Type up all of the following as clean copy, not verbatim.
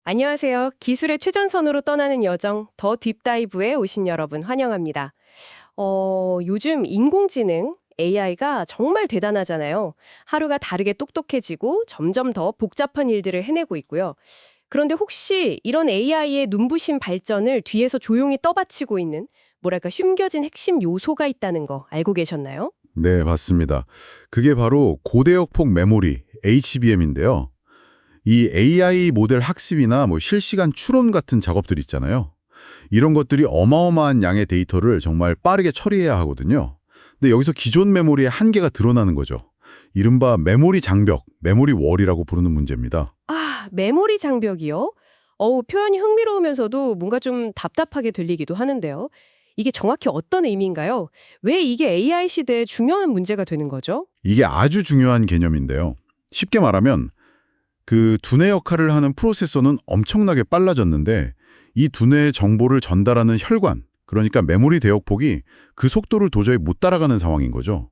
안녕하세요. 기술의 최전선으로 떠나는 여정, 더 딥다이브에 오신 여러분 환영합니다. 요즘 인공지능, AI가 정말 대단하잖아요. 하루가 다르게 똑똑해지고 점점 더 복잡한 일들을 해내고 있고요. 그런데 혹시 이런 AI의 눈부신 발전을 뒤에서 조용히 떠받치고 있는, 뭐랄까, 숨겨진 핵심 요소가 있다는 거 알고 계셨나요? 네, 맞습니다. 그게 바로 고대역폭 메모리, HBM인데요. 이 AI 모델 학습이나 실시간 추론 같은 작업들 있잖아요. 이런 것들이 어마어마한 양의 데이터를 정말 빠르게 처리해야 하거든요. 근데 여기서 기존 메모리의 한계가 드러나는 거죠. 이른바 메모리 장벽, 메모리 월이라고 부르는 문제입니다. 아, 메모리 장벽이요? 표현이 흥미로우면서도 뭔가 좀 답답하게 들리기도 하는데요. 이게 정확히 어떤 의미인가요? 왜 이게 AI 시대에 중요한 문제가 되는 거죠? 이게 아주 중요한 개념인데요. 쉽게 말하면 그 두뇌 역할을 하는 프로세서는 엄청나게 빨라졌는데 이 두뇌의 정보를 전달하는 혈관, 그러니까 메모리 대역폭이 그 속도를 도저히 못 따라가는 상황인 거죠.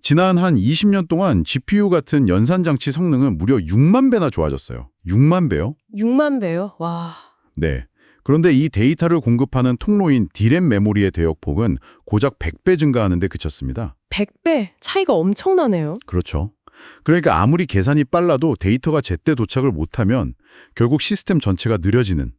지난 한 20년 동안 GPU 같은 연산장치 성능은 무려 6만 배나 좋아졌어요. 6만 배요? 6만 배요? 와. 네. 그런데 이 데이터를 공급하는 통로인 D램 메모리의 대역폭은 고작 100배 증가하는 데 그쳤습니다. 100배 차이가 엄청나네요. 그렇죠. 그러니까 아무리 계산이 빨라도 데이터가 제때 도착을 못하면 결국 시스템 전체가 느려지는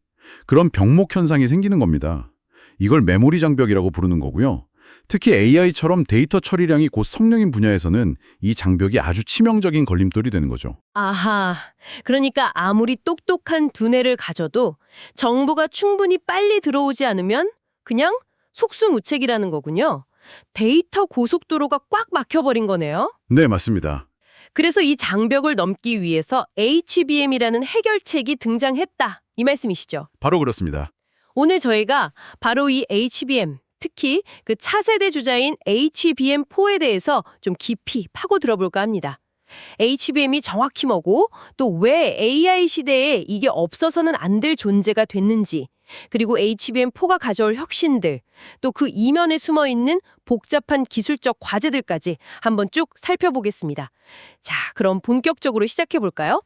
그런 병목 현상이 생기는 겁니다. 이걸 메모리 장벽이라고 부르는 거고요. 특히 AI처럼 데이터 처리량이 곧 성능인 분야에서는 이 장벽이 아주 치명적인 걸림돌이 되는 거죠. 아하. 그러니까 아무리 똑똑한 두뇌를 가져도 정보가 충분히 빨리 들어오지 않으면 그냥 속수무책이라는 거군요. 데이터 고속도로가 꽉 막혀버린 거네요. 네, 맞습니다. 그래서 이 장벽을 넘기 위해서 HBM이라는 해결책이 등장했다. 이 말씀이시죠? 바로 그렇습니다. 오늘 저희가 바로 이 HBM, 특히 그 차세대 주자인 HBM4에 대해서 좀 깊이 파고 들어볼까 합니다. HBM이 정확히 뭐고 또 왜 AI 시대에 이게 없어서는 안 될 존재가 됐는지, 그리고 HBM4가 가져올 혁신들, 또 그 이면에 숨어 있는 복잡한 기술적 과제들까지 한번 쭉 살펴보겠습니다. 자, 그럼 본격적으로 시작해 볼까요?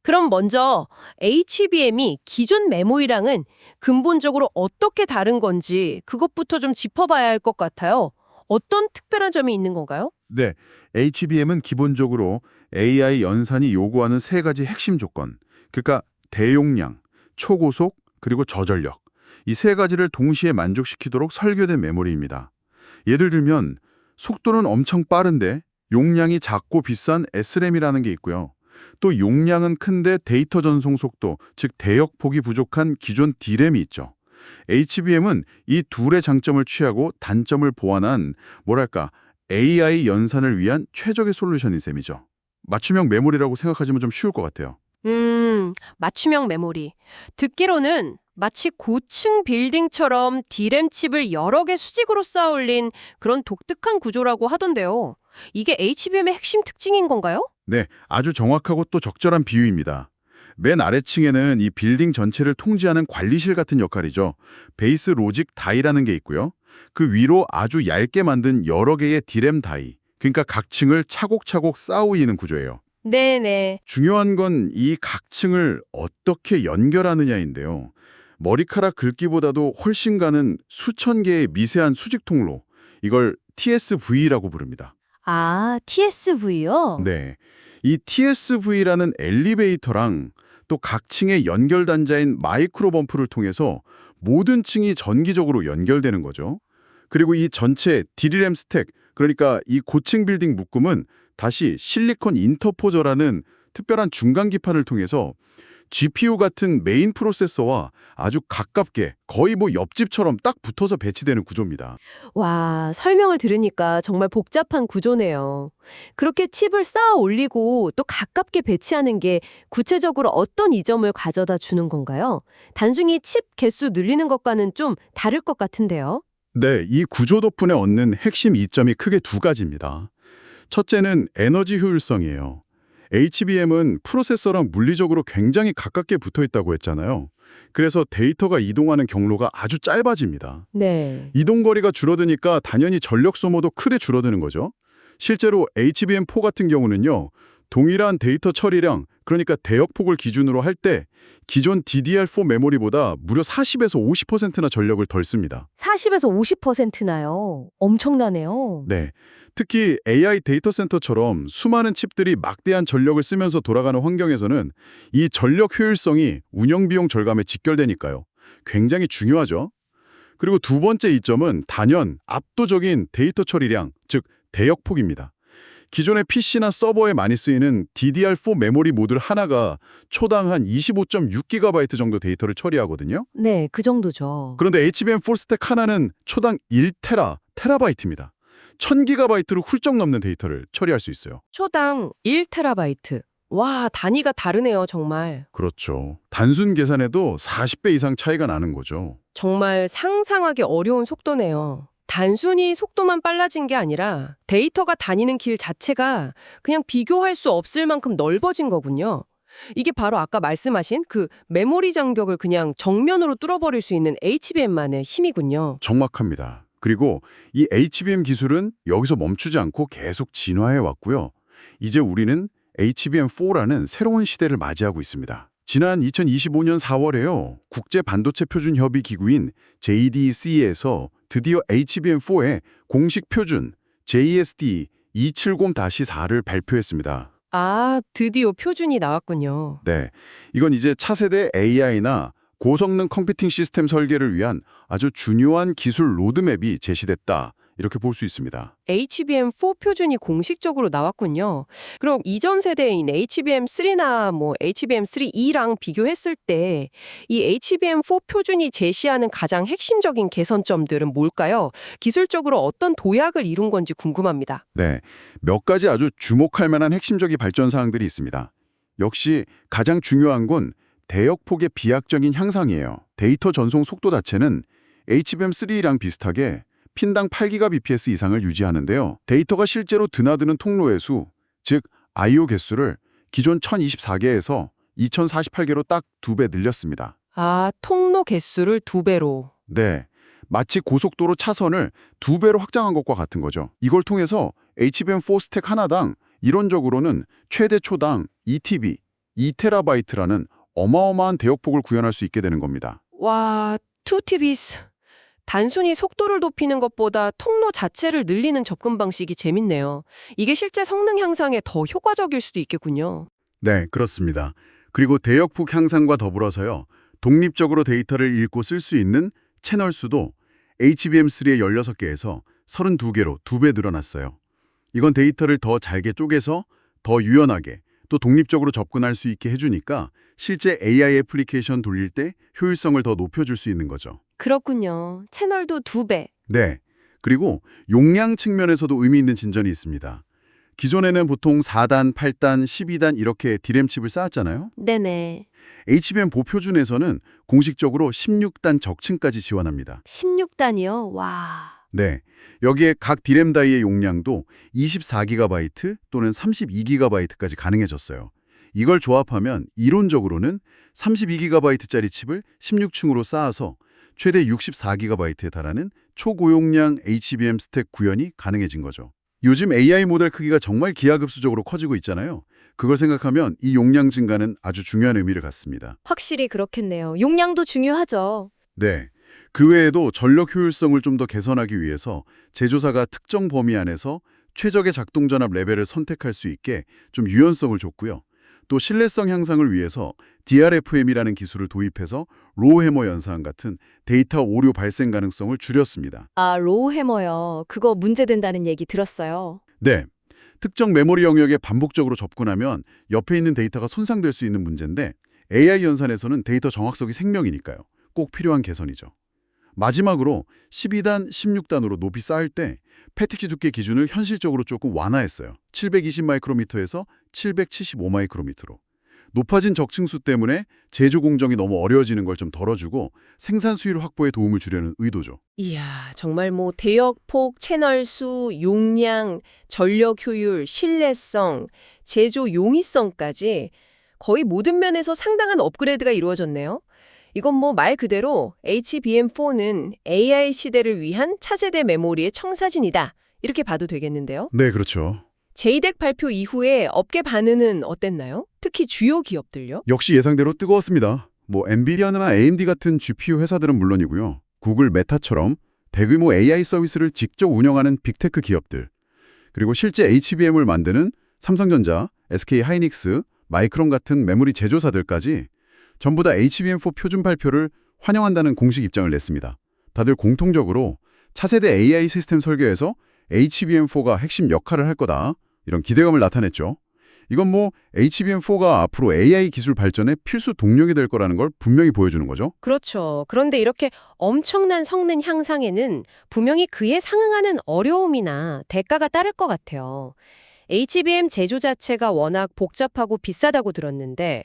그럼 먼저 HBM이 기존 메모리랑은 근본적으로 어떻게 다른 건지 그것부터 좀 짚어봐야 할 것 같아요. 어떤 특별한 점이 있는 건가요? 네, HBM은 기본적으로 AI 연산이 요구하는 세 가지 핵심 조건, 그러니까 대용량, 초고속, 그리고 저전력. 이 세 가지를 동시에 만족시키도록 설계된 메모리입니다. 예를 들면 속도는 엄청 빠른데 용량이 작고 비싼 SRAM이라는 게 있고요. 또 용량은 큰데 데이터 전송 속도, 즉 대역폭이 부족한 기존 D램이 있죠. HBM은 이 둘의 장점을 취하고 단점을 보완한 뭐랄까 AI 연산을 위한 최적의 솔루션인 셈이죠. 맞춤형 메모리라고 생각하시면 좀 쉬울 것 같아요. 맞춤형 메모리. 듣기로는 마치 고층 빌딩처럼 D램 칩을 여러 개 수직으로 쌓아 올린 그런 독특한 구조라고 하던데요. 이게 HBM의 핵심 특징인 건가요? 네, 아주 정확하고 또 적절한 비유입니다. 맨 아래층에는 이 빌딩 전체를 통제하는 관리실 같은 역할이죠. 베이스 로직 다이라는 게 있고요. 그 위로 아주 얇게 만든 여러 개의 D램 다이, 그러니까 각 층을 차곡차곡 쌓아 올리는 구조예요. 네네. 중요한 건 이 각 층을 어떻게 연결하느냐인데요. 머리카락 긁기보다도 훨씬 가는 수천 개의 미세한 수직 통로, 이걸 TSV라고 부릅니다. 아, TSV요? 네, 이 TSV라는 엘리베이터랑 또 각 층의 연결 단자인 마이크로 범프를 통해서 모든 층이 전기적으로 연결되는 거죠. 그리고 이 전체 D램 스택, 그러니까 이 고층 빌딩 묶음은 다시 실리콘 인터포저라는 특별한 중간 기판을 통해서 GPU 같은 메인 프로세서와 아주 가깝게 거의 옆집처럼 딱 붙어서 배치되는 구조입니다. 와, 설명을 들으니까 정말 복잡한 구조네요. 그렇게 칩을 쌓아 올리고 또 가깝게 배치하는 게 구체적으로 어떤 이점을 가져다 주는 건가요? 단순히 칩 개수 늘리는 것과는 좀 다를 것 같은데요. 네, 이 구조 덕분에 얻는 핵심 이점이 크게 두 가지입니다. 첫째는 에너지 효율성이에요. HBM은 프로세서랑 물리적으로 굉장히 가깝게 붙어 있다고 했잖아요. 그래서 데이터가 이동하는 경로가 아주 짧아집니다. 네. 이동 거리가 줄어드니까 당연히 전력 소모도 크게 줄어드는 거죠. 실제로 HBM4 같은 경우는요. 동일한 데이터 처리량, 그러니까 대역폭을 기준으로 할 때 기존 DDR4 메모리보다 무려 40에서 50%나 전력을 덜 씁니다. 40에서 50%나요. 엄청나네요. 네. 특히 AI 데이터 센터처럼 수많은 칩들이 막대한 전력을 쓰면서 돌아가는 환경에서는 이 전력 효율성이 운영 비용 절감에 직결되니까요. 굉장히 중요하죠. 그리고 두 번째 이점은 단연 압도적인 데이터 처리량, 즉 대역폭입니다. 기존의 PC나 서버에 많이 쓰이는 DDR4 메모리 모듈 하나가 초당 한 25.6GB 정도 데이터를 처리하거든요. 네, 그 정도죠. 그런데 HBM4 스택 하나는 초당 1테라바이트입니다. 1000GB를 훌쩍 넘는 데이터를 처리할 수 있어요. 초당 1TB. 와, 단위가 다르네요, 정말. 그렇죠. 단순 계산에도 40배 이상 차이가 나는 거죠. 정말 상상하기 어려운 속도네요. 단순히 속도만 빨라진 게 아니라 데이터가 다니는 길 자체가 그냥 비교할 수 없을 만큼 넓어진 거군요. 이게 바로 아까 말씀하신 그 메모리 장벽을 그냥 정면으로 뚫어버릴 수 있는 HBM만의 힘이군요. 정확합니다. 그리고 이 HBM 기술은 여기서 멈추지 않고 계속 진화해 왔고요. 이제 우리는 HBM4라는 새로운 시대를 맞이하고 있습니다. 지난 2025년 4월에요. 국제 반도체 표준 협의 기구인 JDC에서 드디어 HBM4의 공식 표준 JSD 270-4를 발표했습니다. 아, 드디어 표준이 나왔군요. 네, 이건 이제 차세대 AI나 고성능 컴퓨팅 시스템 설계를 위한 아주 중요한 기술 로드맵이 제시됐다. 이렇게 볼 수 있습니다. HBM4 표준이 공식적으로 나왔군요. 그럼 이전 세대인 HBM3나 HBM3E랑 비교했을 때 이 HBM4 표준이 제시하는 가장 핵심적인 개선점들은 뭘까요? 기술적으로 어떤 도약을 이룬 건지 궁금합니다. 네, 몇 가지 아주 주목할 만한 핵심적인 발전 사항들이 있습니다. 역시 가장 중요한 건 대역폭의 비약적인 향상이에요. 데이터 전송 속도 자체는 HBM3랑 비슷하게 핀당 8Gbps 이상을 유지하는데요. 데이터가 실제로 드나드는 통로의 수, 즉 I/O 개수를 기존 1024개에서 2048개로 딱 2배 늘렸습니다. 아, 통로 개수를 2배로. 네, 마치 고속도로 차선을 2배로 확장한 것과 같은 거죠. 이걸 통해서 HBM4 스택 하나당 이론적으로는 최대 초당 2TB, 2TB라는 어마어마한 대역폭을 구현할 수 있게 되는 겁니다. 와, 2TBs. 단순히 속도를 높이는 것보다 통로 자체를 늘리는 접근 방식이 재밌네요. 이게 실제 성능 향상에 더 효과적일 수도 있겠군요. 네, 그렇습니다. 그리고 대역폭 향상과 더불어서요. 독립적으로 데이터를 읽고 쓸 수 있는 채널 수도 HBM3의 16개에서 32개로 2배 늘어났어요. 이건 데이터를 더 잘게 쪼개서 더 유연하게 또 독립적으로 접근할 수 있게 해주니까 실제 AI 애플리케이션 돌릴 때 효율성을 더 높여줄 수 있는 거죠. 그렇군요. 채널도 2배. 네. 그리고 용량 측면에서도 의미 있는 진전이 있습니다. 기존에는 보통 4단, 8단, 12단 이렇게 D램 칩을 쌓았잖아요. 네네. HBM4 표준에서는 공식적으로 16단 적층까지 지원합니다. 16단이요? 와. 네. 여기에 각 D램 다이의 용량도 24GB 또는 32GB까지 가능해졌어요. 이걸 조합하면 이론적으로는 32GB짜리 칩을 16층으로 쌓아서 최대 64GB에 달하는 초고용량 HBM 스택 구현이 가능해진 거죠. 요즘 AI 모델 크기가 정말 기하급수적으로 커지고 있잖아요. 그걸 생각하면 이 용량 증가는 아주 중요한 의미를 갖습니다. 확실히 그렇겠네요. 용량도 중요하죠. 네. 그 외에도 전력 효율성을 좀 더 개선하기 위해서 제조사가 특정 범위 안에서 최적의 작동 전압 레벨을 선택할 수 있게 좀 유연성을 줬고요. 또 신뢰성 향상을 위해서 DRFM이라는 기술을 도입해서 로우 해머 연산 같은 데이터 오류 발생 가능성을 줄였습니다. 아, 로우 해머요. 그거 문제된다는 얘기 들었어요. 네. 특정 메모리 영역에 반복적으로 접근하면 옆에 있는 데이터가 손상될 수 있는 문제인데 AI 연산에서는 데이터 정확성이 생명이니까요. 꼭 필요한 개선이죠. 마지막으로 12단, 16단으로 높이 쌓을 때 패티지 두께 기준을 현실적으로 조금 완화했어요. 720마이크로미터에서 775마이크로미터로. 높아진 적층수 때문에 제조 공정이 너무 어려워지는 걸 좀 덜어주고 생산 수율 확보에 도움을 주려는 의도죠. 이야, 정말 대역폭, 채널 수, 용량, 전력 효율, 신뢰성, 제조 용이성까지 거의 모든 면에서 상당한 업그레이드가 이루어졌네요. 이건 말 그대로 HBM4는 AI 시대를 위한 차세대 메모리의 청사진이다. 이렇게 봐도 되겠는데요. 네, 그렇죠. 제이덱 발표 이후에 업계 반응은 어땠나요? 특히 주요 기업들요? 역시 예상대로 뜨거웠습니다. 엔비디아나 AMD 같은 GPU 회사들은 물론이고요. 구글, 메타처럼 대규모 AI 서비스를 직접 운영하는 빅테크 기업들, 그리고 실제 HBM을 만드는 삼성전자, SK 하이닉스, 마이크론 같은 메모리 제조사들까지 전부 다 HBM4 표준 발표를 환영한다는 공식 입장을 냈습니다. 다들 공통적으로 차세대 AI 시스템 설계에서 HBM4가 핵심 역할을 할 거다, 이런 기대감을 나타냈죠. 이건 HBM4가 앞으로 AI 기술 발전의 필수 동력이 될 거라는 걸 분명히 보여주는 거죠. 그렇죠. 그런데 이렇게 엄청난 성능 향상에는 분명히 그에 상응하는 어려움이나 대가가 따를 것 같아요. HBM 제조 자체가 워낙 복잡하고 비싸다고 들었는데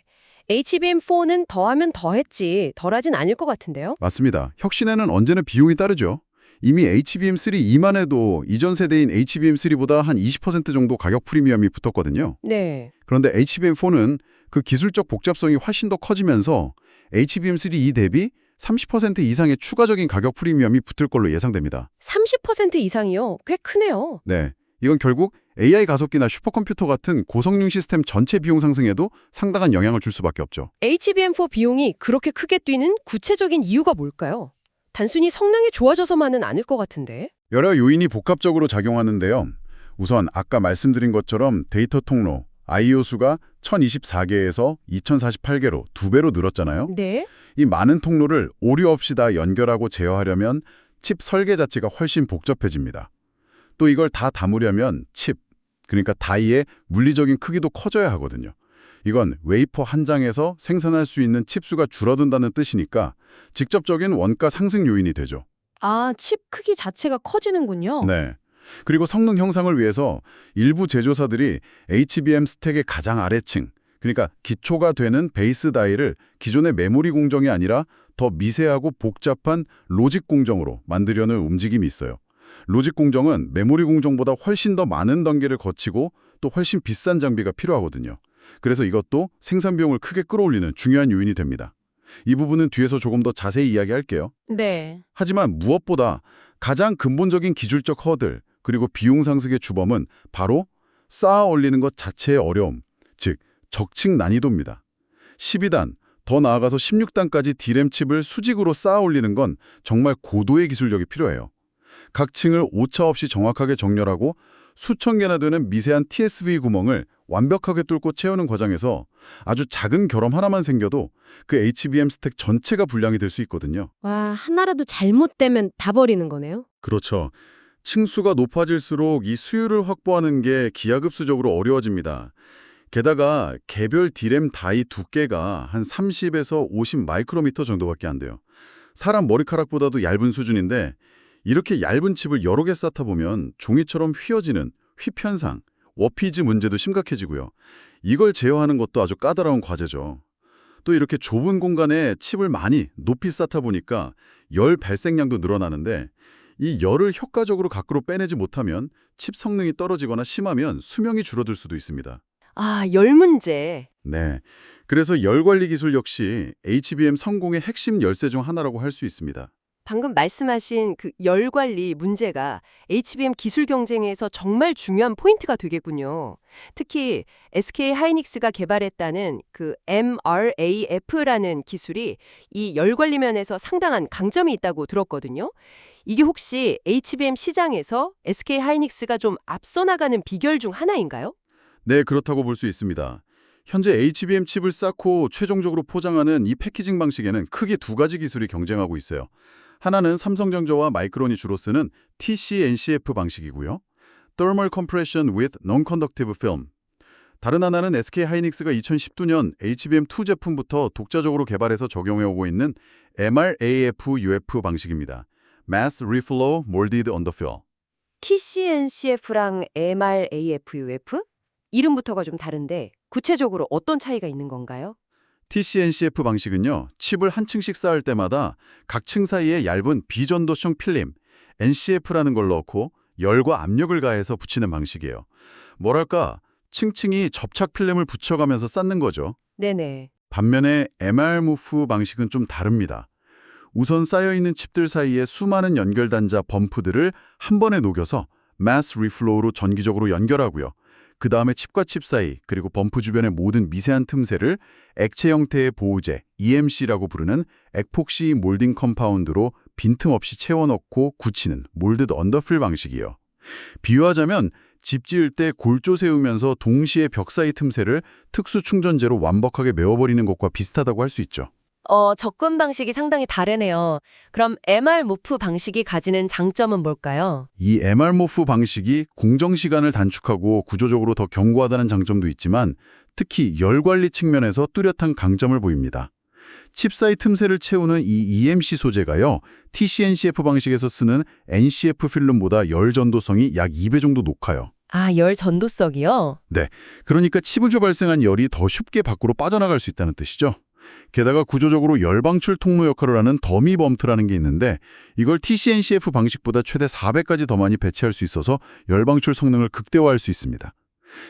HBM4는 더하면 더했지 덜하진 않을 것 같은데요? 맞습니다. 혁신에는 언제나 비용이 따르죠. 이미 HBM3 2만 해도 이전 세대인 HBM3보다 한 20% 정도 가격 프리미엄이 붙었거든요. 네. 그런데 HBM4는 그 기술적 복잡성이 훨씬 더 커지면서 HBM3 2 대비 30% 이상의 추가적인 가격 프리미엄이 붙을 걸로 예상됩니다. 30% 이상이요? 꽤 크네요. 네, 이건 결국 AI 가속기나 슈퍼컴퓨터 같은 고성능 시스템 전체 비용 상승에도 상당한 영향을 줄 수밖에 없죠. HBM4 비용이 그렇게 크게 뛰는 구체적인 이유가 뭘까요? 단순히 성능이 좋아져서만은 아닐 것 같은데. 여러 요인이 복합적으로 작용하는데요. 우선 아까 말씀드린 것처럼 데이터 통로, I/O 수가 1024개에서 2048개로 2배로 늘었잖아요. 네. 이 많은 통로를 오류 없이 다 연결하고 제어하려면 칩 설계 자체가 훨씬 복잡해집니다. 또 이걸 다 담으려면 칩, 그러니까 다이의 물리적인 크기도 커져야 하거든요. 이건 웨이퍼 한 장에서 생산할 수 있는 칩수가 줄어든다는 뜻이니까 직접적인 원가 상승 요인이 되죠. 아, 칩 크기 자체가 커지는군요. 네. 그리고 성능 형상을 위해서 일부 제조사들이 HBM 스택의 가장 아래층, 그러니까 기초가 되는 베이스 다이를 기존의 메모리 공정이 아니라 더 미세하고 복잡한 로직 공정으로 만들려는 움직임이 있어요. 로직 공정은 메모리 공정보다 훨씬 더 많은 단계를 거치고 또 훨씬 비싼 장비가 필요하거든요. 그래서 이것도 생산 비용을 크게 끌어올리는 중요한 요인이 됩니다. 이 부분은 뒤에서 조금 더 자세히 이야기할게요. 네. 하지만 무엇보다 가장 근본적인 기술적 허들, 그리고 비용 상승의 주범은 바로 쌓아 올리는 것 자체의 어려움, 즉 적층 난이도입니다. 12단, 더 나아가서 16단까지 D램 칩을 수직으로 쌓아 올리는 건 정말 고도의 기술력이 필요해요. 각 층을 오차 없이 정확하게 정렬하고 수천 개나 되는 미세한 TSV 구멍을 완벽하게 뚫고 채우는 과정에서 아주 작은 결함 하나만 생겨도 그 HBM 스택 전체가 불량이 될 수 있거든요. 와, 하나라도 잘못되면 다 버리는 거네요. 그렇죠. 층수가 높아질수록 이 수율을 확보하는 게 기하급수적으로 어려워집니다. 게다가 개별 D램 다이 두께가 한 30에서 50 마이크로미터 정도밖에 안 돼요. 사람 머리카락보다도 얇은 수준인데 이렇게 얇은 칩을 여러 개 쌓다 보면 종이처럼 휘어지는 휘편상, 워피즈 문제도 심각해지고요. 이걸 제어하는 것도 아주 까다로운 과제죠. 또 이렇게 좁은 공간에 칩을 많이 높이 쌓다 보니까 열 발생량도 늘어나는데 이 열을 효과적으로 밖으로 빼내지 못하면 칩 성능이 떨어지거나 심하면 수명이 줄어들 수도 있습니다. 아, 열 문제. 네, 그래서 열 관리 기술 역시 HBM 성공의 핵심 열쇠 중 하나라고 할 수 있습니다. 방금 말씀하신 그 열 관리 문제가 HBM 기술 경쟁에서 정말 중요한 포인트가 되겠군요. 특히 SK 하이닉스가 개발했다는 그 MRAF라는 기술이 이 열 관리 면에서 상당한 강점이 있다고 들었거든요. 이게 혹시 HBM 시장에서 SK 하이닉스가 좀 앞서 나가는 비결 중 하나인가요? 네, 그렇다고 볼 수 있습니다. 현재 HBM 칩을 쌓고 최종적으로 포장하는 이 패키징 방식에는 크게 두 가지 기술이 경쟁하고 있어요. 하나는 삼성전자와 마이크론이 주로 쓰는 TC-NCF 방식이고요. Thermal Compression with Non-Conductive Film. 다른 하나는 SK 하이닉스가 2012년 HBM2 제품부터 독자적으로 개발해서 적용해오고 있는 MRAF-UF 방식입니다. Mass Reflow Molded on the Fill. TCNCF랑 MRAFUF? 이름부터가 좀 다른데 구체적으로 어떤 차이가 있는 건가요? TC-NCF 방식은요, 칩을 한 층씩 쌓을 때마다 각 층 사이에 얇은 비전도성 필름, NCF라는 걸 넣고 열과 압력을 가해서 붙이는 방식이에요. 뭐랄까, 층층이 접착 필름을 붙여가면서 쌓는 거죠. 네네. 반면에 MRMUF 방식은 좀 다릅니다. 우선 쌓여있는 칩들 사이에 수많은 연결단자 범프들을 한 번에 녹여서 마스 리플로우로 전기적으로 연결하고요. 그 다음에 칩과 칩 사이, 그리고 범프 주변의 모든 미세한 틈새를 액체 형태의 보호제, EMC라고 부르는 에폭시 몰딩 컴파운드로 빈틈없이 채워넣고 굳히는 몰드드 언더필 방식이에요. 비유하자면 집 지을 때 골조 세우면서 동시에 벽 사이 틈새를 특수 충전재로 완벽하게 메워버리는 것과 비슷하다고 할 수 있죠. 접근 방식이 상당히 다르네요. 그럼 MR 모프 방식이 가지는 장점은 뭘까요? 이 MR모프 방식이 공정 시간을 단축하고 구조적으로 더 견고하다는 장점도 있지만 특히 열 관리 측면에서 뚜렷한 강점을 보입니다. 칩 사이 틈새를 채우는 이 EMC 소재가요, TCNCF 방식에서 쓰는 NCF 필름보다 열 전도성이 약 2배 정도 높아요. 아, 열 전도성이요? 네, 그러니까 칩으로 발생한 열이 더 쉽게 밖으로 빠져나갈 수 있다는 뜻이죠. 게다가 구조적으로 열 방출 통로 역할을 하는 더미 범트라는 게 있는데 이걸 TCNCF 방식보다 최대 4배까지 더 많이 배치할 수 있어서 열 방출 성능을 극대화할 수 있습니다.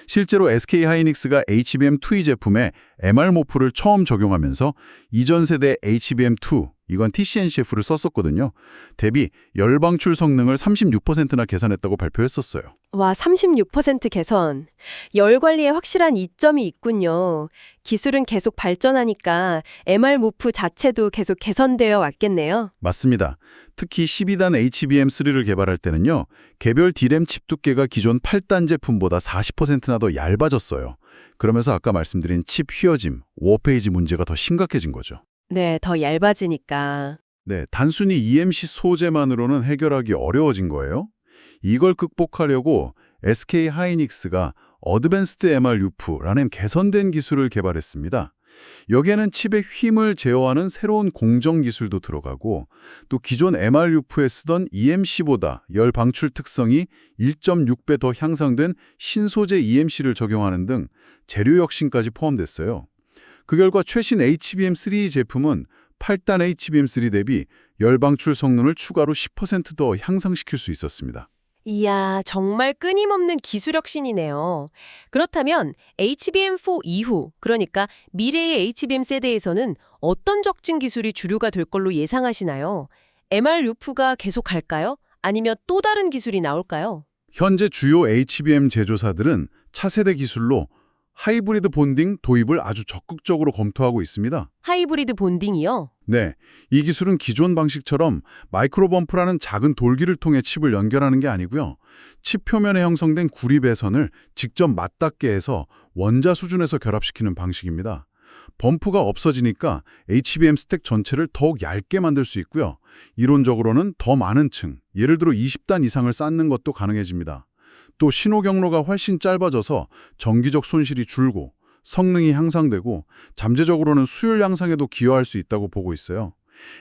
실제로 SK하이닉스가 HBM2 제품에 MR모프를 처음 적용하면서 이전 세대 HBM2, 이건 TCNCF를 썼었거든요. 대비 열 방출 성능을 36%나 개선했다고 발표했었어요. 와, 36% 개선. 열 관리에 확실한 이점이 있군요. 기술은 계속 발전하니까 MR 모프 자체도 계속 개선되어 왔겠네요. 맞습니다. 특히 12단 HBM3를 개발할 때는요, 개별 D램 칩 두께가 기존 8단 제품보다 40%나 더 얇아졌어요. 그러면서 아까 말씀드린 칩 휘어짐, 워페이지 문제가 더 심각해진 거죠. 네, 더 얇아지니까. 네, 단순히 EMC 소재만으로는 해결하기 어려워진 거예요. 이걸 극복하려고 SK하이닉스가 어드밴스드 MR-UF라는 개선된 기술을 개발했습니다. 여기에는 칩의 힘을 제어하는 새로운 공정 기술도 들어가고 또 기존 MR-UF에 쓰던 EMC보다 열 방출 특성이 1.6배 더 향상된 신소재 EMC를 적용하는 등 재료 혁신까지 포함됐어요. 그 결과 최신 HBM3 제품은 8단 HBM3 대비 열 방출 성능을 추가로 10% 더 향상시킬 수 있었습니다. 이야, 정말 끊임없는 기술 혁신이네요. 그렇다면 HBM4 이후, 그러니까 미래의 HBM 세대에서는 어떤 적증 기술이 주류가 될 걸로 예상하시나요? MR-UF가 계속 갈까요? 아니면 또 다른 기술이 나올까요? 현재 주요 HBM 제조사들은 차세대 기술로 하이브리드 본딩 도입을 아주 적극적으로 검토하고 있습니다. 하이브리드 본딩이요? 네, 이 기술은 기존 방식처럼 마이크로범프라는 작은 돌기를 통해 칩을 연결하는 게 아니고요. 칩 표면에 형성된 구리 배선을 직접 맞닿게 해서 원자 수준에서 결합시키는 방식입니다. 범프가 없어지니까 HBM 스택 전체를 더욱 얇게 만들 수 있고요. 이론적으로는 더 많은 층, 예를 들어 20단 이상을 쌓는 것도 가능해집니다. 또 신호 경로가 훨씬 짧아져서 전기적 손실이 줄고 성능이 향상되고 잠재적으로는 수율 향상에도 기여할 수 있다고 보고 있어요.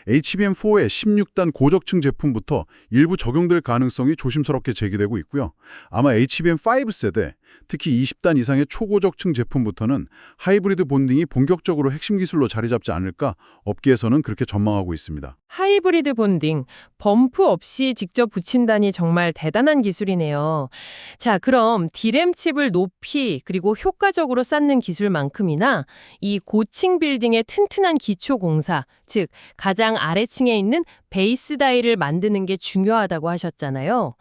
HBM4의 16단 고적층 제품부터 일부 적용될 가능성이 조심스럽게 제기되고 있고요. 아마 HBM5 세대, 특히 20단 이상의 초고적층 제품부터는 하이브리드 본딩이 본격적으로 핵심 기술로 자리 잡지 않을까 업계에서는 그렇게 전망하고 있습니다. 하이브리드 본딩, 범프 없이 직접 붙인다니 정말 대단한 기술이네요. 자, 그럼 D램 칩을 높이 그리고 효과적으로 쌓는 기술만큼이나 이 고층 빌딩의 튼튼한 기초 공사, 즉 가장 아래층에 있는 베이스 다이를 만드는 게 중요하다고 하셨잖아요.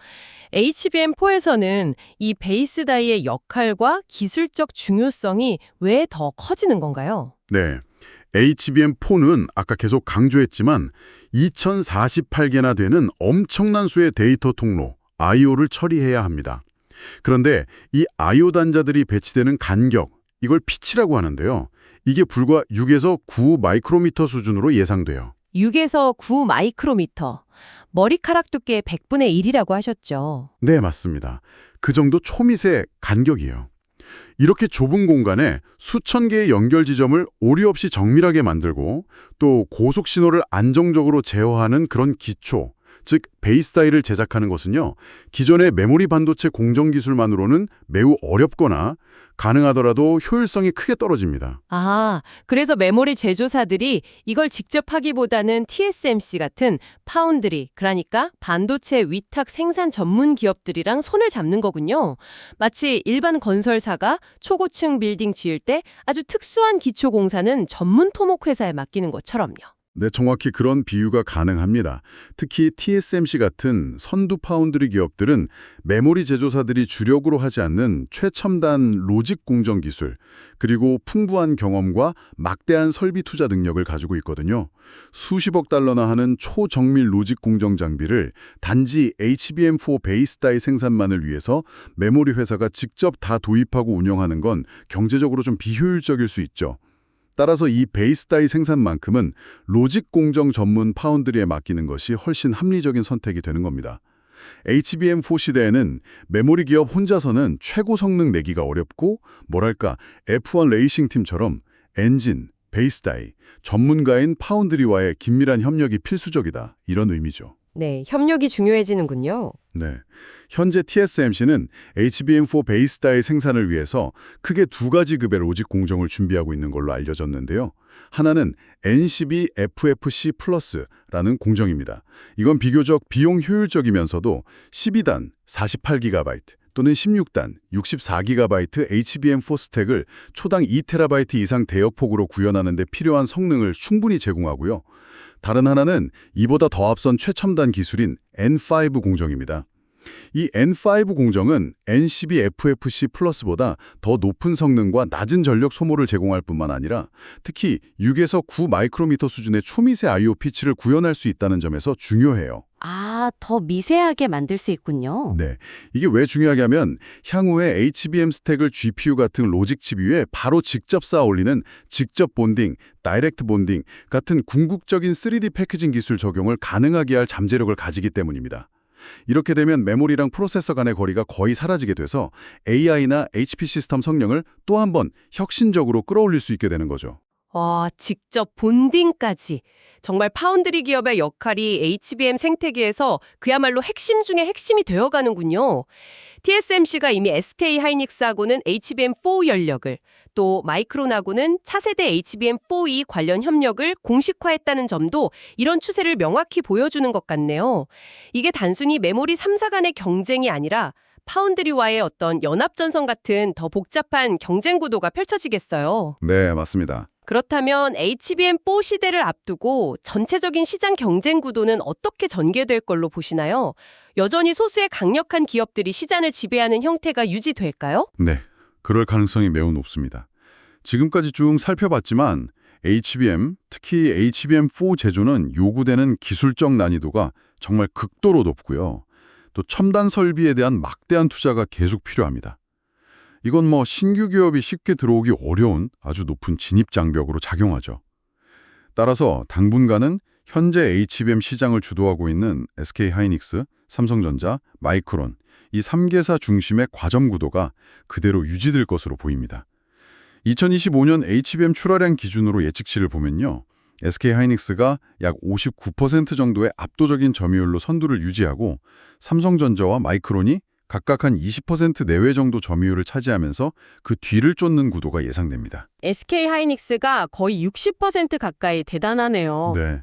HBM4에서는 이 베이스 다이의 역할과 기술적 중요성이 왜 더 커지는 건가요? 네. HBM4는 아까 계속 강조했지만 2048개나 되는 엄청난 수의 데이터 통로, I/O를 처리해야 합니다. 그런데 이 I/O 단자들이 배치되는 간격, 이걸 피치라고 하는데요. 이게 불과 6에서 9 마이크로미터 수준으로 예상돼요. 6에서 9 마이크로미터. 머리카락 두께의 100분의 1이라고 하셨죠. 네, 맞습니다. 그 정도 초미세 간격이에요. 이렇게 좁은 공간에 수천 개의 연결 지점을 오류 없이 정밀하게 만들고 또 고속 신호를 안정적으로 제어하는 그런 기초, 즉 베이스 다이를 제작하는 것은요. 기존의 메모리 반도체 공정 기술만으로는 매우 어렵거나 가능하더라도 효율성이 크게 떨어집니다. 아, 그래서 메모리 제조사들이 이걸 직접 하기보다는 TSMC 같은 파운드리, 그러니까 반도체 위탁 생산 전문 기업들이랑 손을 잡는 거군요. 마치 일반 건설사가 초고층 빌딩 지을 때 아주 특수한 기초 공사는 전문 토목 회사에 맡기는 것처럼요. 네, 정확히 그런 비유가 가능합니다. 특히 TSMC 같은 선두 파운드리 기업들은 메모리 제조사들이 주력으로 하지 않는 최첨단 로직 공정 기술, 그리고 풍부한 경험과 막대한 설비 투자 능력을 가지고 있거든요. 수십억 달러나 하는 초정밀 로직 공정 장비를 단지 HBM4 베이스 다이 생산만을 위해서 메모리 회사가 직접 다 도입하고 운영하는 건 경제적으로 좀 비효율적일 수 있죠. 따라서 이 베이스 다이 생산만큼은 로직 공정 전문 파운드리에 맡기는 것이 훨씬 합리적인 선택이 되는 겁니다. HBM4 시대에는 메모리 기업 혼자서는 최고 성능 내기가 어렵고 뭐랄까 F1 레이싱 팀처럼 엔진, 베이스 다이, 전문가인 파운드리와의 긴밀한 협력이 필수적이다. 이런 의미죠. 네, 협력이 중요해지는군요. 네. 현재 TSMC는 HBM4 베이스 다이 생산을 위해서 크게 두 가지 급의 로직 공정을 준비하고 있는 걸로 알려졌는데요. 하나는 N12 FFC 플러스라는 공정입니다. 이건 비교적 비용 효율적이면서도 12단 48GB 또는 16단 64GB HBM4 스택을 초당 2TB 이상 대역폭으로 구현하는 데 필요한 성능을 충분히 제공하고요. 다른 하나는 이보다 더 앞선 최첨단 기술인 N5 공정입니다. 이 N5 공정은 N12 FFC 플러스보다 더 높은 성능과 낮은 전력 소모를 제공할 뿐만 아니라 특히 6에서 9 마이크로미터 수준의 초미세 I/O 피치를 구현할 수 있다는 점에서 중요해요. 아, 더 미세하게 만들 수 있군요. 네, 이게 왜 중요하게 하면 향후에 HBM 스택을 GPU 같은 로직 칩 위에 바로 직접 쌓아 올리는 직접 본딩, 다이렉트 본딩 같은 궁극적인 3D 패키징 기술 적용을 가능하게 할 잠재력을 가지기 때문입니다. 이렇게 되면 메모리랑 프로세서 간의 거리가 거의 사라지게 돼서 AI나 HP 시스템 성능을 또 한 번 혁신적으로 끌어올릴 수 있게 되는 거죠. 와, 직접 본딩까지. 정말 파운드리 기업의 역할이 HBM 생태계에서 그야말로 핵심 중의 핵심이 되어가는군요. TSMC가 이미 SK 하이닉스하고는 HBM4 연력을, 또 마이크론하고는 차세대 HBM4E 관련 협력을 공식화했다는 점도 이런 추세를 명확히 보여주는 것 같네요. 이게 단순히 메모리 3사 간의 경쟁이 아니라 파운드리와의 어떤 연합전선 같은 더 복잡한 경쟁 구도가 펼쳐지겠어요. 네, 맞습니다. 그렇다면 HBM4 시대를 앞두고 전체적인 시장 경쟁 구도는 어떻게 전개될 걸로 보시나요? 여전히 소수의 강력한 기업들이 시장을 지배하는 형태가 유지될까요? 네, 그럴 가능성이 매우 높습니다. 지금까지 쭉 살펴봤지만 HBM, 특히 HBM4 제조는 요구되는 기술적 난이도가 정말 극도로 높고요. 또 첨단 설비에 대한 막대한 투자가 계속 필요합니다. 이건 신규 기업이 쉽게 들어오기 어려운 아주 높은 진입 장벽으로 작용하죠. 따라서 당분간은 현재 HBM 시장을 주도하고 있는 SK 하이닉스, 삼성전자, 마이크론 이 3개사 중심의 과점 구도가 그대로 유지될 것으로 보입니다. 2025년 HBM 출하량 기준으로 예측치를 보면요. SK 하이닉스가 약 59% 정도의 압도적인 점유율로 선두를 유지하고 삼성전자와 마이크론이 각각 한 20% 내외 정도 점유율을 차지하면서 그 뒤를 쫓는 구도가 예상됩니다. SK 하이닉스가 거의 60% 가까이 대단하네요. 네,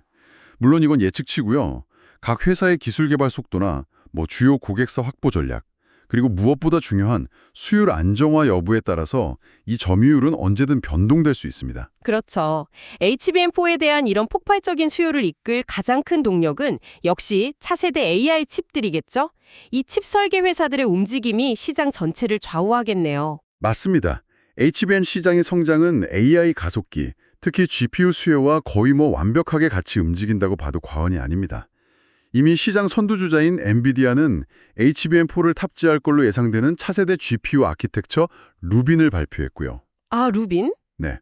물론 이건 예측치고요. 각 회사의 기술 개발 속도나 주요 고객사 확보 전략, 그리고 무엇보다 중요한 수율 안정화 여부에 따라서 이 점유율은 언제든 변동될 수 있습니다. 그렇죠. HBM4에 대한 이런 폭발적인 수요를 이끌 가장 큰 동력은 역시 차세대 AI 칩들이겠죠? 이 칩 설계 회사들의 움직임이 시장 전체를 좌우하겠네요. 맞습니다. HBM 시장의 성장은 AI 가속기, 특히 GPU 수요와 거의 완벽하게 같이 움직인다고 봐도 과언이 아닙니다. 이미 시장 선두주자인 엔비디아는 HBM4를 탑재할 걸로 예상되는 차세대 GPU 아키텍처 루빈을 발표했고요. 아, 루빈? 네.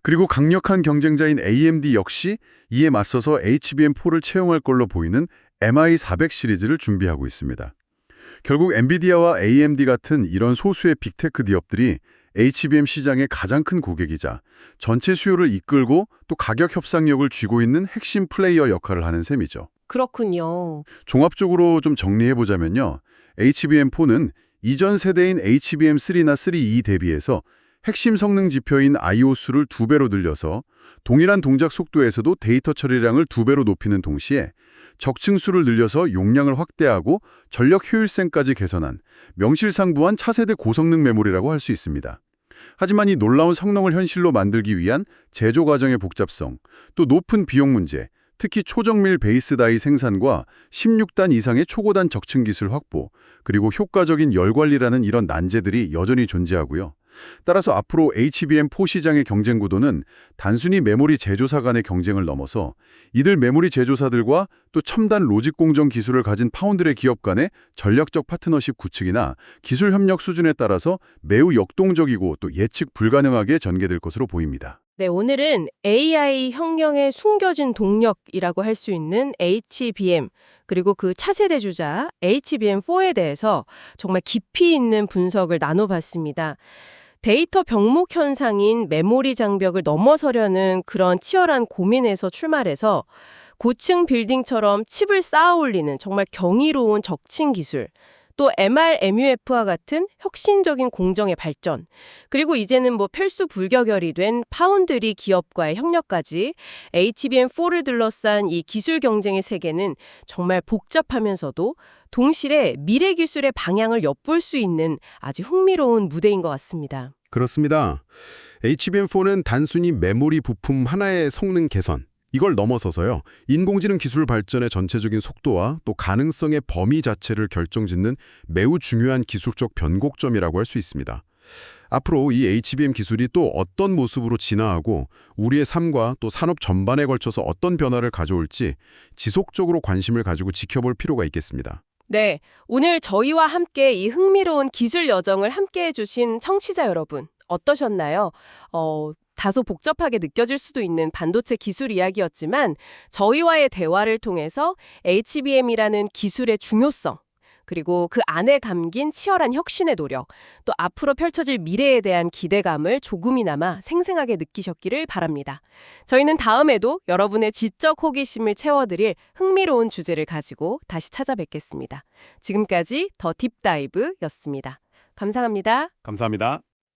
그리고 강력한 경쟁자인 AMD 역시 이에 맞서서 HBM4를 채용할 걸로 보이는 MI400 시리즈를 준비하고 있습니다. 결국 엔비디아와 AMD 같은 이런 소수의 빅테크 기업들이 HBM 시장의 가장 큰 고객이자 전체 수요를 이끌고 또 가격 협상력을 쥐고 있는 핵심 플레이어 역할을 하는 셈이죠. 그렇군요. 종합적으로 좀 정리해보자면요. HBM4는 이전 세대인 HBM3나 3E 대비해서 핵심 성능 지표인 I/O 수를 2배로 늘려서 동일한 동작 속도에서도 데이터 처리량을 2배로 높이는 동시에 적층 수를 늘려서 용량을 확대하고 전력 효율성까지 개선한 명실상부한 차세대 고성능 메모리라고 할 수 있습니다. 하지만 이 놀라운 성능을 현실로 만들기 위한 제조 과정의 복잡성, 또 높은 비용 문제, 특히 초정밀 베이스 다이 생산과 16단 이상의 초고단 적층 기술 확보, 그리고 효과적인 열 관리라는 이런 난제들이 여전히 존재하고요. 따라서 앞으로 HBM4 시장의 경쟁 구도는 단순히 메모리 제조사 간의 경쟁을 넘어서 이들 메모리 제조사들과 또 첨단 로직 공정 기술을 가진 파운드리 기업 간의 전략적 파트너십 구축이나 기술 협력 수준에 따라서 매우 역동적이고 또 예측 불가능하게 전개될 것으로 보입니다. 네, 오늘은 AI 혁명의 숨겨진 동력이라고 할 수 있는 HBM, 그리고 그 차세대 주자 HBM4에 대해서 정말 깊이 있는 분석을 나눠봤습니다. 데이터 병목 현상인 메모리 장벽을 넘어서려는 그런 치열한 고민에서 출발해서 고층 빌딩처럼 칩을 쌓아 올리는 정말 경이로운 적층 기술, 또 MRMUF와 같은 혁신적인 공정의 발전, 그리고 이제는 필수 불가결이 된 파운드리 기업과의 협력까지 HBM4를 둘러싼 이 기술 경쟁의 세계는 정말 복잡하면서도 동시에 미래 기술의 방향을 엿볼 수 있는 아주 흥미로운 무대인 것 같습니다. 그렇습니다. HBM4는 단순히 메모리 부품 하나의 성능 개선, 이걸 넘어서서요, 인공지능 기술 발전의 전체적인 속도와 또 가능성의 범위 자체를 결정짓는 매우 중요한 기술적 변곡점이라고 할 수 있습니다. 앞으로 이 HBM 기술이 또 어떤 모습으로 진화하고 우리의 삶과 또 산업 전반에 걸쳐서 어떤 변화를 가져올지 지속적으로 관심을 가지고 지켜볼 필요가 있겠습니다. 네, 오늘 저희와 함께 이 흥미로운 기술 여정을 함께 해주신 청취자 여러분, 어떠셨나요? 다소 복잡하게 느껴질 수도 있는 반도체 기술 이야기였지만 저희와의 대화를 통해서 HBM이라는 기술의 중요성, 그리고 그 안에 담긴 치열한 혁신의 노력, 또 앞으로 펼쳐질 미래에 대한 기대감을 조금이나마 생생하게 느끼셨기를 바랍니다. 저희는 다음에도 여러분의 지적 호기심을 채워드릴 흥미로운 주제를 가지고 다시 찾아뵙겠습니다. 지금까지 더 딥다이브였습니다. 감사합니다. 감사합니다.